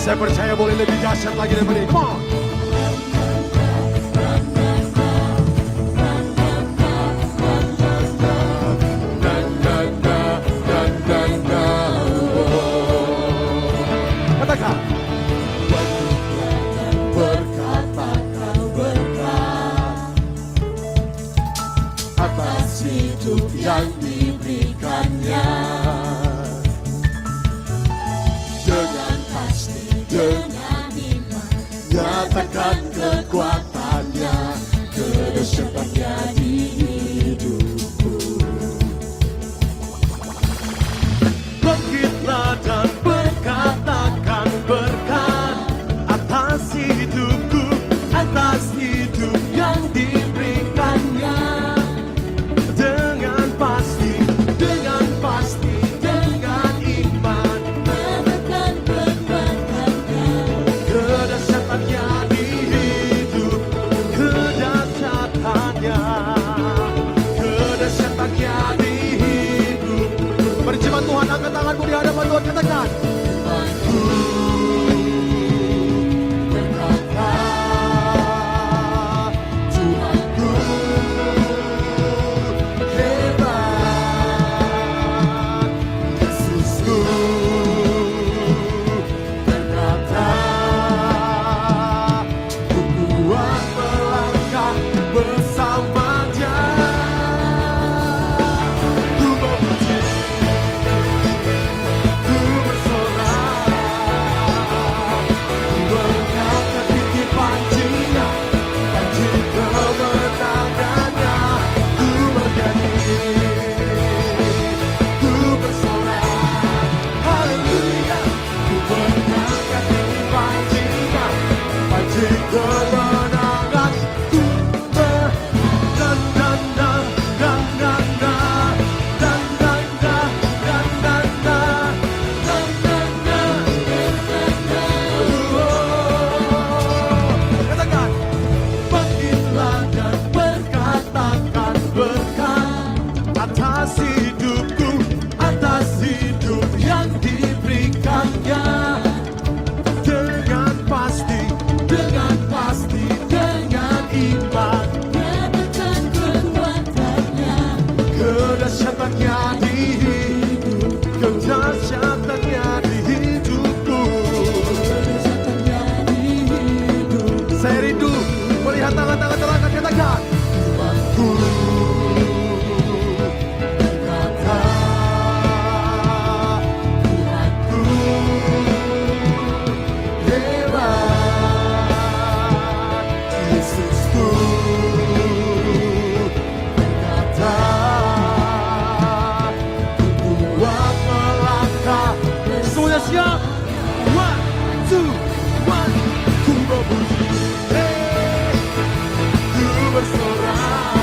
Saya percaya boleh lebih dahsyat lagi daripada ini. Come on. Katakan. Berkata kau berkat atas hidup yang diberikannya. Dengan pasti, dengan iman, nyatakan kekuatannya, kedahsyatannya di hidupku. Bangkitlah dan berkatakan berkat atas hidupku, atas hidup yang diberikannya. Dengan pasti, dengan pasti, dengan iman, Nyatakan kekuatannya, kedahsyatannya di hidup, kedahsyatannya, kedahsyatannya di hidup. Berjemaat Tuhan, angkat tanganmu di hadapan Tuhan, katakan. imanku berkata, Tuhanku Hebat, Yesusku berkata, ku kuat melangkah bersamanya. Ku memuji, ku bersorak, ku mengangkat tinggi pancinya, panci kemenangannya. Ku bernyanyi, ku bersorak, haleluya. Ku mengangkat tinggi pancinya, panci kemenangan. Ku dan katakan, bangkitlah dan berkatakan berkat atas hidupku, atas hidup yang diberikannya. Dengan pasti, dengan pasti, dengan iman, nyatakan kekuatannya, kedahsyatannya di hidup, kedahsyatannya di hidupku. kedahsyatannya di hidup. Saya rindu melihat tangan-tangan terangkat, katakan. Tuhanku berkata, Tuhanku hebat, Yesusku berkata, ku kuat melangkah. Semuanya siap? One, two, one. Ku memuji, ku bersorak,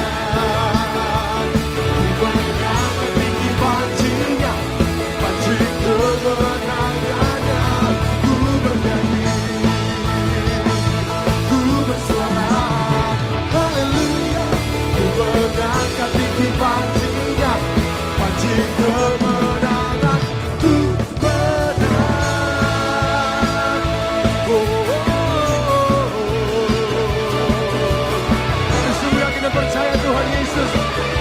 ku mengangkat tinggi pancinya, panci kemenangannya. Ku bernyanyi, ku bersorak, haleluya. Ku mengangkat tinggi pancinya, panci kemenangan. Ku menang. Saya sungguh yakin dan percaya Tuhan Yesus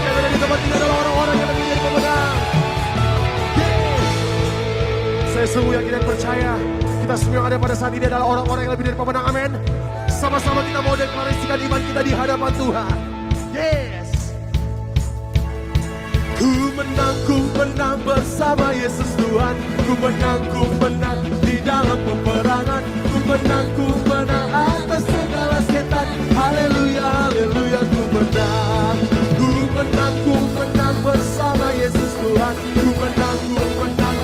yang ada di tempat ini adalah orang-orang yang menjadi pemenang. Saya sungguh yakin dan percaya kita semua yang ada pada saat ini adalah orang-orang yang lebih dari pemenang. Amin. Sama-sama kita mau deklarasikan iman kita di hadapan Tuhan. Yes. Ku menang bersama Yesus Tuhan. Ku menang di dalam peperangan. Ku menang atas segala setan. Haleluya, haleluya, ku menang. Ku menang bersama Yesus Tuhan. Ku menang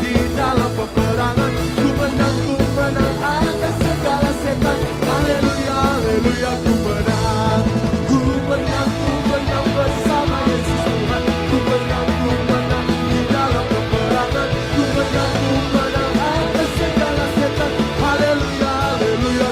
di dalam peperangan. Ku menang atas segala setan. Haleluya, haleluya, ku menang. Ku menang bersama Yesus Tuhan. Ku menang di dalam peperangan. Ku menang atas segala setan. Haleluya, haleluya,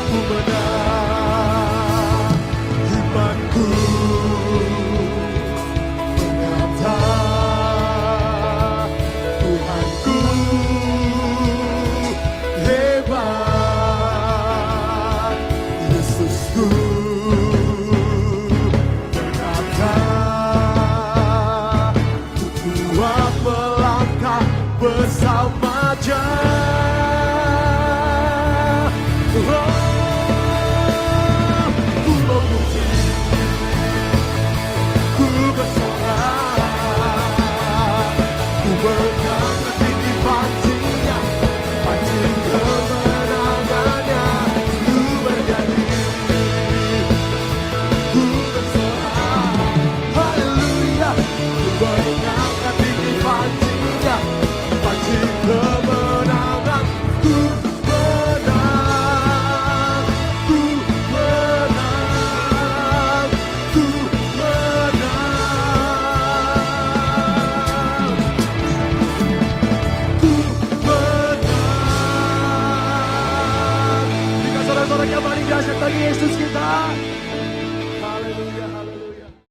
sorak yang paling dahsyat bagi Yesus kita.